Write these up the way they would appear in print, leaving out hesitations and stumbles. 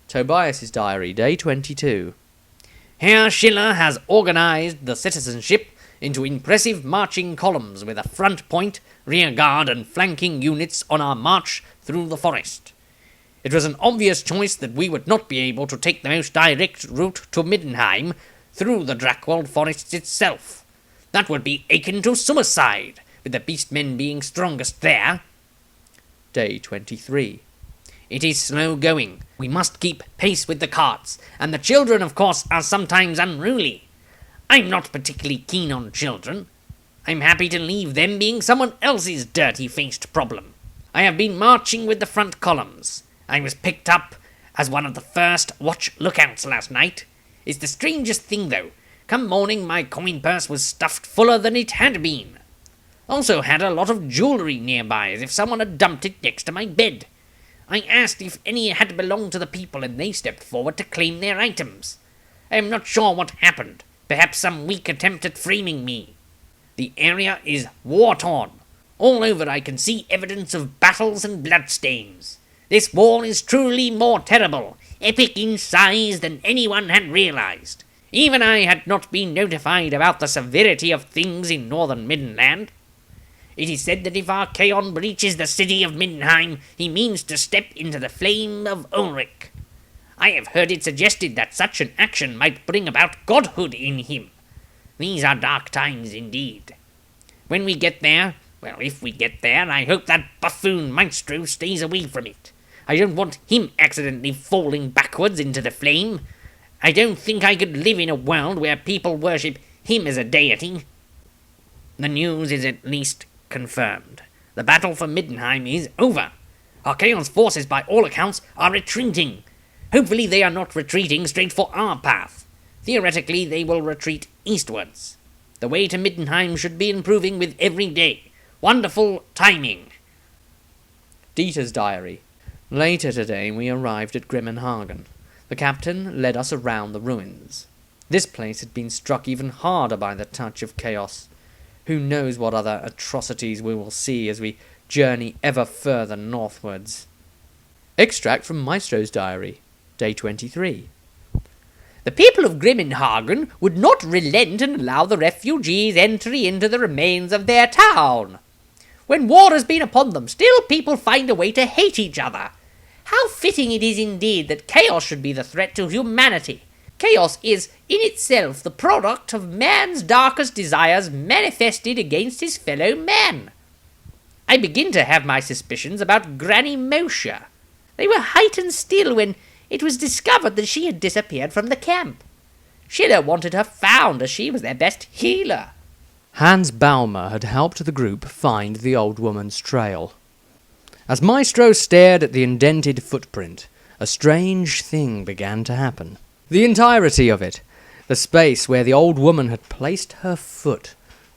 Tobias's Diary, Day 22. Herr Schiller has organized the citizenship into impressive marching columns with a front point, rear guard, and flanking units on our march through the forest. It was an obvious choice that we would not be able to take the most direct route to Middenheim through the Drackwald Forest itself. That would be akin to suicide, with the beastmen being strongest there. Day 23. It is slow going. We must keep pace with the carts, and the children, of course, are sometimes unruly. I'm not particularly keen on children. I'm happy to leave them being someone else's dirty-faced problem. I have been marching with the front columns. I was picked up as one of the first watch lookouts last night. It's the strangest thing, though. Come morning, my coin purse was stuffed fuller than it had been. Also had a lot of jewellery nearby, as if someone had dumped it next to my bed. I asked if any had belonged to the people, and they stepped forward to claim their items. I am not sure what happened. Perhaps some weak attempt at framing me. The area is war-torn. All over I can see evidence of battles and bloodstains. This war is truly more terrible, epic in size than anyone had realized. Even I had not been notified about the severity of things in northern Middenland. It is said that if Archaon breaches the city of Middenheim, he means to step into the flame of Ulrich. I have heard it suggested that such an action might bring about godhood in him. These are dark times indeed. When we get there, well, if we get there, I hope that buffoon Maestro stays away from it. I don't want him accidentally falling backwards into the flame. I don't think I could live in a world where people worship him as a deity. The news is at least confirmed. The battle for Middenheim is over. Archaon's forces, by all accounts, are retreating. Hopefully they are not retreating straight for our path. Theoretically, they will retreat eastwards. The way to Middenheim should be improving with every day. Wonderful timing. Dieter's Diary. Later today we arrived at Grimmenhagen. The captain led us around the ruins. This place had been struck even harder by the touch of chaos. Who knows what other atrocities we will see as we journey ever further northwards. Extract from Maestro's Diary, Day 23. The people of Grimmenhagen would not relent and allow the refugees entry into the remains of their town. When war has been upon them, still people find a way to hate each other. How fitting it is indeed that chaos should be the threat to humanity. Chaos is, in itself, the product of man's darkest desires manifested against his fellow man. I begin to have my suspicions about Granny Moshe. They were heightened still when it was discovered that she had disappeared from the camp. Schiller wanted her found, as she was their best healer. Hans Baumer had helped the group find the old woman's trail. As Maestro stared at the indented footprint, a strange thing began to happen. The entirety of it, the space where the old woman had placed her foot,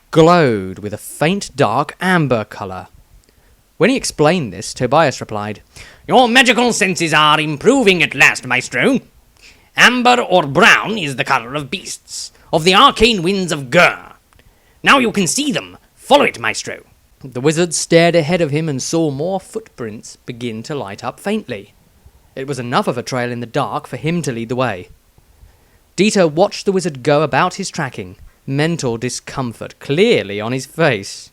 glowed with a faint dark amber colour. When he explained this, Tobias replied, "Your magical senses are improving at last, Maestro. Amber or brown is the colour of beasts, of the arcane winds of Gur. Now you can see them. Follow it, Maestro." The wizard stared ahead of him and saw more footprints begin to light up faintly. It was enough of a trail in the dark for him to lead the way. Dieter watched the wizard go about his tracking, mental discomfort clearly on his face.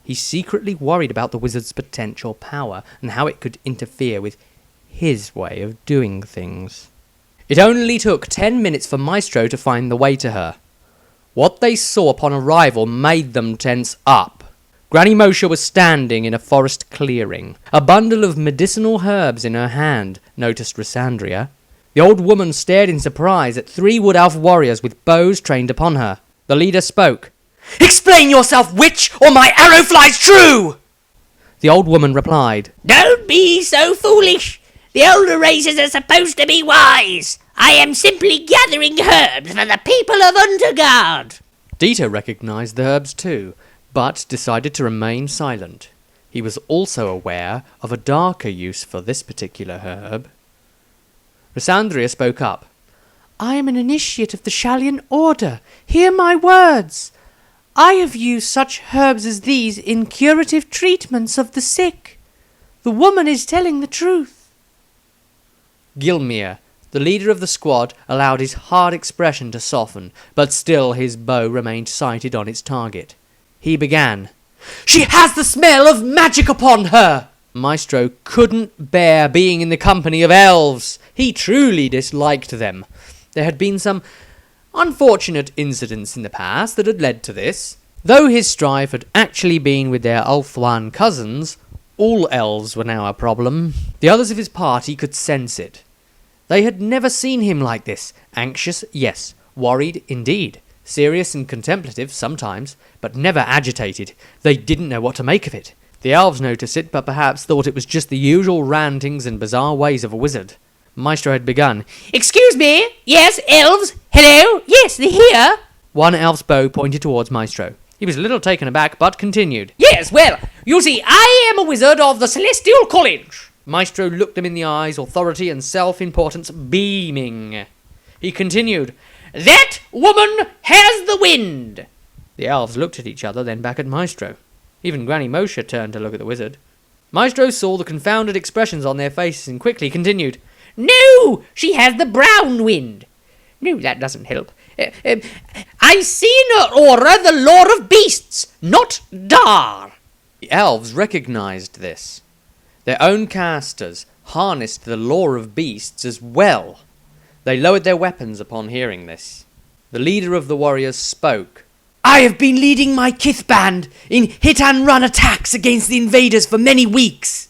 He secretly worried about the wizard's potential power and how it could interfere with his way of doing things. It only took 10 minutes for Maestro to find the way to her. What they saw upon arrival made them tense up. Granny Moshe was standing in a forest clearing, a bundle of medicinal herbs in her hand, noticed Rysandria. The old woman stared in surprise at 3 wood elf warriors with bows trained upon her. The leader spoke. "Explain yourself, witch, or my arrow flies true!" The old woman replied, "Don't be so foolish. The older races are supposed to be wise. I am simply gathering herbs for the people of Untergard." Dieter recognized the herbs too, but decided to remain silent. He was also aware of a darker use for this particular herb. Rysandria spoke up. "I am an initiate of the Shallian Order. Hear my words. I have used such herbs as these in curative treatments of the sick. The woman is telling the truth." Gilmir, The leader of the squad allowed his hard expression to soften, but still his bow remained sighted on its target. He began, "She has the smell of magic upon her!" Maestro couldn't bear being in the company of elves. He truly disliked them. There had been some unfortunate incidents in the past that had led to this. Though his strife had actually been with their Ulthuan cousins, all elves were now a problem. The others of his party could sense it. They had never seen him like this. Anxious, yes. Worried, indeed. Serious and contemplative, sometimes, but never agitated. They didn't know what to make of it. The elves noticed it, but perhaps thought it was just the usual rantings and bizarre ways of a wizard. Maestro had begun. "Excuse me? Yes, elves? Hello? Yes, they're here." One elf's bow pointed towards Maestro. He was a little taken aback, but continued. "Yes, well, you see, I am a wizard of the Celestial College." Maestro looked him in the eyes, authority and self-importance beaming. He continued, "That woman has the wind." The elves looked at each other, then back at Maestro. Even Granny Moshe turned to look at the wizard. Maestro saw the confounded expressions on their faces and quickly continued, "No, she has the brown wind. No, that doesn't help. I see in her aura the lore of beasts, not Dar." The elves recognized this. Their own casters harnessed the lore of beasts as well. They lowered their weapons upon hearing this. The leader of the warriors spoke. "I have been leading my Kith band in hit-and-run attacks against the invaders for many weeks.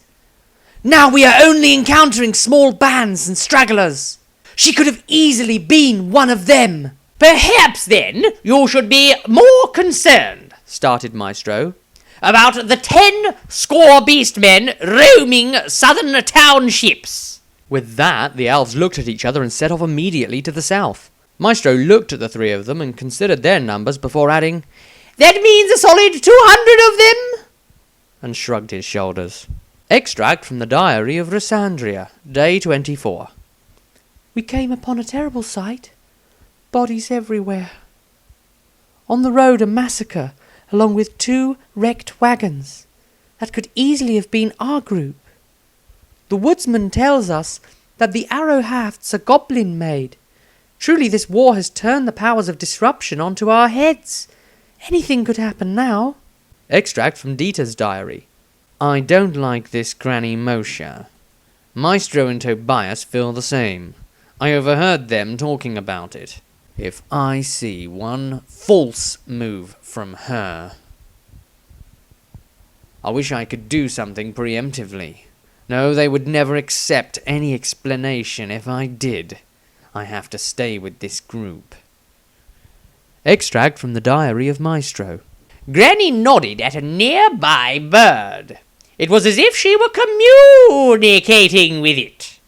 Now we are only encountering small bands and stragglers. She could have easily been one of them." "Perhaps, then, you should be more concerned," started Maestro, "about the 10 score beastmen roaming southern townships." With that, the elves looked at each other and set off immediately to the south. Maestro looked at the three of them and considered their numbers before adding, "That means a solid 200 of them," and shrugged his shoulders. Extract from the Diary of Rysandria, Day 24. "We came upon a terrible sight. Bodies everywhere. On the road a massacre, along with 2 wrecked wagons. That could easily have been our group. The woodsman tells us that the arrow hafts are goblin-made. Truly this war has turned the powers of disruption onto our heads. Anything could happen now." Extract from Dieter's diary. "I don't like this Granny Moshe. Maestro and Tobias feel the same. I overheard them talking about it. If I see one false move from her, I wish I could do something preemptively. No, they would never accept any explanation if I did. I have to stay with this group." Extract from the Diary of Maestro. Granny nodded at a nearby bird. It was as if she were communicating with it.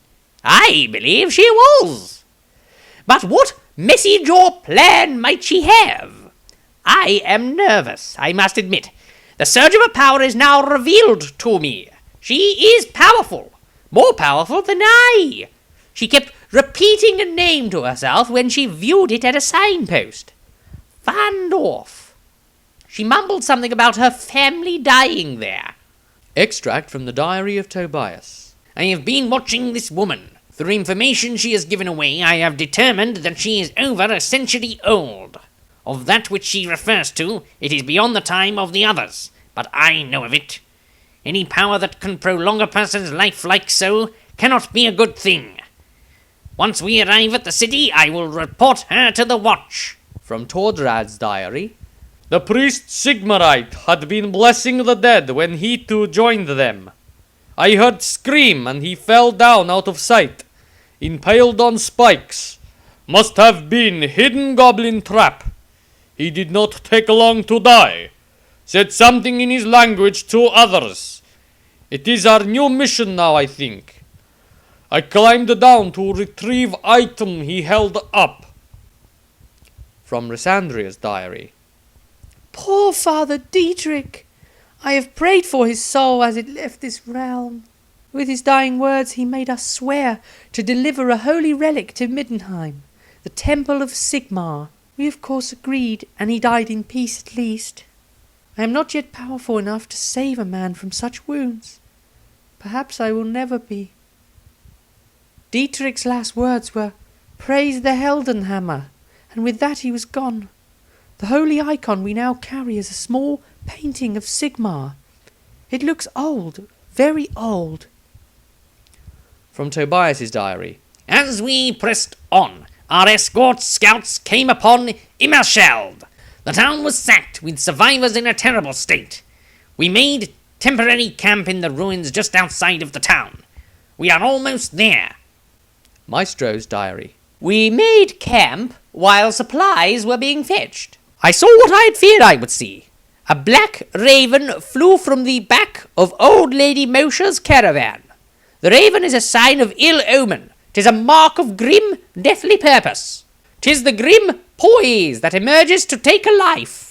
I believe she was. But what message or plan might she have? I am nervous, I must admit. The surge of her power is now revealed to me. She is powerful, more powerful than I. She kept repeating a name to herself when she viewed it at a signpost. Fandorf. She mumbled something about her family dying there. Extract from the Diary of Tobias. I have been watching this woman. Through information she has given away, I have determined that she is over a century old. Of that which she refers to, it is beyond the time of the others, but I know of it. Any power that can prolong a person's life like so cannot be a good thing. Once we arrive at the city, I will report her to the watch. From Tordrad's diary. The priest Sigmarite had been blessing the dead when he too joined them. I heard scream and he fell down out of sight, impaled on spikes. Must have been hidden goblin trap. He did not take long to die. Said something in his language to others. It is our new mission now, I think. I climbed down to retrieve item he held up. From Rysandria's diary. Poor Father Dietrich! I have prayed for his soul as it left this realm. With his dying words he made us swear to deliver a holy relic to Middenheim, the Temple of Sigmar. We of course agreed, and he died in peace at least. I am not yet powerful enough to save a man from such wounds. Perhaps I will never be. Dietrich's last words were, "Praise the Heldenhammer," and with that he was gone. The holy icon we now carry is a small painting of Sigmar. It looks old, very old. From Tobias's diary. As we pressed on, our escort scouts came upon Immerscheld. The town was sacked, with survivors in a terrible state. We made temporary camp in the ruins just outside of the town. We are almost there. Maestro's diary. We made camp while supplies were being fetched. I saw what I had feared I would see. A black raven flew from the back of old Lady Moshe's caravan. The raven is a sign of ill omen. 'Tis a mark of grim, deathly purpose. 'Tis the grim poise that emerges to take a life.